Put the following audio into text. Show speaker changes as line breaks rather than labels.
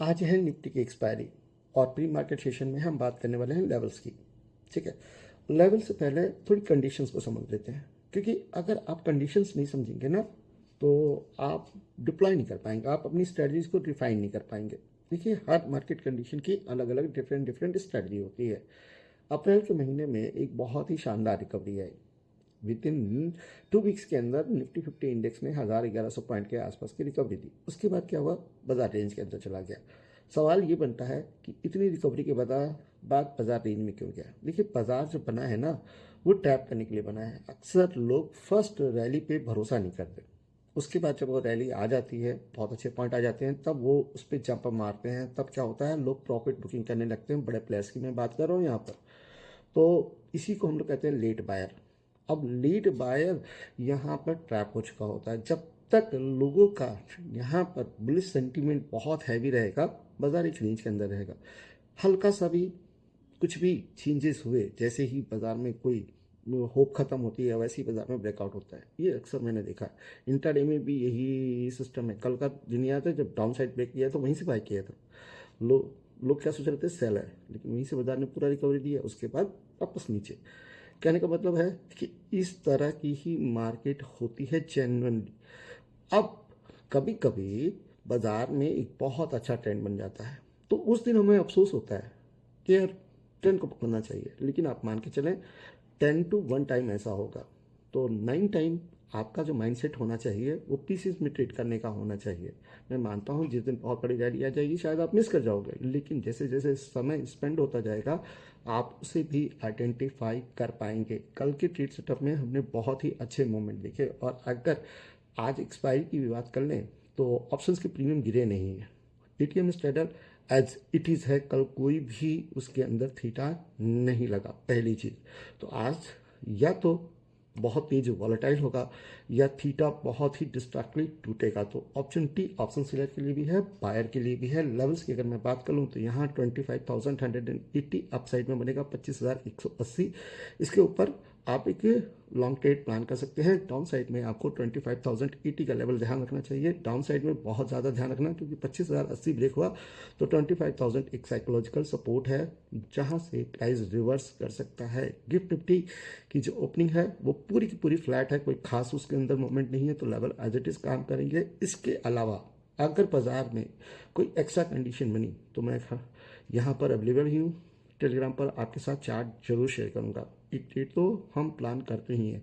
आज है निफ्टी की एक्सपायरी और प्री मार्केट सेशन में हम बात करने वाले हैं लेवल्स की। ठीक है, लेवल से पहले थोड़ी कंडीशंस को समझ लेते हैं, क्योंकि अगर आप कंडीशंस नहीं समझेंगे ना तो आप डिप्लॉय नहीं कर पाएंगे, आप अपनी स्ट्रेटजीज को रिफाइन नहीं कर पाएंगे। देखिए, हर मार्केट कंडीशन की अलग अलग डिफरेंट स्ट्रेटजी होती है। अप्रैल के महीने में एक बहुत ही शानदार recovery I. With in 2 weeks के अंदर निफ्टी 50 इंडेक्स ने 1000-1100 पॉइंट के आसपास की रिकवरी दी। उसके बाद क्या हुआ, बाजार रेंज के अंदर चला गया। सवाल ये बनता है कि इतनी रिकवरी के बाद बाजार रेंज में क्यों गया। देखिए, बाजार जो बना है ना, वो टैप करने के लिए बना है। अक्सर लोग फर्स्ट रैली पे भरोसा नहीं करते, उसके बाद जब वो रैली आ जाती है, बहुत अच्छे पॉइंट आ जाते हैं, तब वो उस पर जंप मारते हैं। तब क्या होता है, लोग प्रॉफिट बुकिंग करने लगते हैं। बड़े प्लेयर्स की मैं बात कर रहा हूँ यहाँ पर। तो इसी को हम लोग कहते हैं लेट बायर। अब लीड बायर यहाँ पर ट्रैप हो चुका होता है। जब तक लोगों का यहाँ पर बुलिश सेंटीमेंट बहुत हैवी रहेगा, बाजार एक रेंज के अंदर रहेगा। हल्का सा भी कुछ भी चेंजेस हुए, जैसे ही बाजार में कोई होप खत्म होती है, वैसे ही बाजार में ब्रेकआउट होता है। ये अक्सर मैंने देखा है। इंट्राडे में भी यही सिस्टम है। कल का दिन याद है, जब डाउन साइड ब्रेक किया तो वहीं से बाय किया था। लोग क्या सोच रहे थे, सेल है, लेकिन वहीं से बाजार ने पूरा रिकवरी दिया। उसके बाद वापस नीचे। कहने का मतलब है कि इस तरह की ही मार्केट होती है जेन्युइनली। अब कभी कभी बाजार में एक बहुत अच्छा ट्रेंड बन जाता है, तो उस दिन हमें अफसोस होता है कि यार ट्रेंड को पकड़ना चाहिए। लेकिन आप मान के चलें 10 to 1 टाइम ऐसा होगा, तो 9 टाइम आपका जो माइंडसेट होना चाहिए वो पीसीस में ट्रेड करने का होना चाहिए। मैं मानता हूँ जिस दिन बहुत बड़ी रैली आ जाएगी शायद आप मिस कर जाओगे, लेकिन जैसे जैसे समय स्पेंड होता जाएगा आप उसे भी आइडेंटिफाई कर पाएंगे। कल के ट्रेड सेटअप में हमने बहुत ही अच्छे मोमेंट देखे। और अगर आज एक्सपायरी की भी बात कर लें तो ऑप्शंस के प्रीमियम गिरे नहीं है। एटीएम स्ट्रेडर एज इट इज़ है, कल कोई भी उसके अंदर थीटा नहीं लगा। पहली चीज़ तो आज या तो बहुत तेज वॉलेटाइल होगा या थीटा बहुत ही डिस्ट्रैक्टली टूटेगा। तो ऑप्शन टी ऑप्शन सेलर के लिए भी है, बायर के लिए भी है। लेवल्स की अगर मैं बात करूं तो यहाँ 25,180 अपसाइड में बनेगा 25,180। इसके ऊपर आप एक लॉन्ग ट्रेड प्लान कर सकते हैं। डाउन साइड में आपको 25,080 का लेवल ध्यान रखना चाहिए। डाउन साइड में बहुत ज़्यादा ध्यान रखना, क्योंकि 25,080 ब्रेक हुआ तो 25,000 एक साइकोलॉजिकल सपोर्ट है, जहां से प्राइस रिवर्स कर सकता है। गिफ्ट निफ्टी की जो ओपनिंग है वो पूरी की पूरी फ्लैट है, कोई खास उसके अंदर मूवमेंट नहीं है, तो लेवल एज इट इज काम करेंगे। इसके अलावा अगर बाजार में कोई एक्स्ट्रा कंडीशन बनी तो मैं यहाँ पर अवेलेबल ही हूँ। टेलीग्राम पर आपके साथ चार्ट जरूर शेयर करूँगा। एक ट्रेड तो हम प्लान करते ही हैं।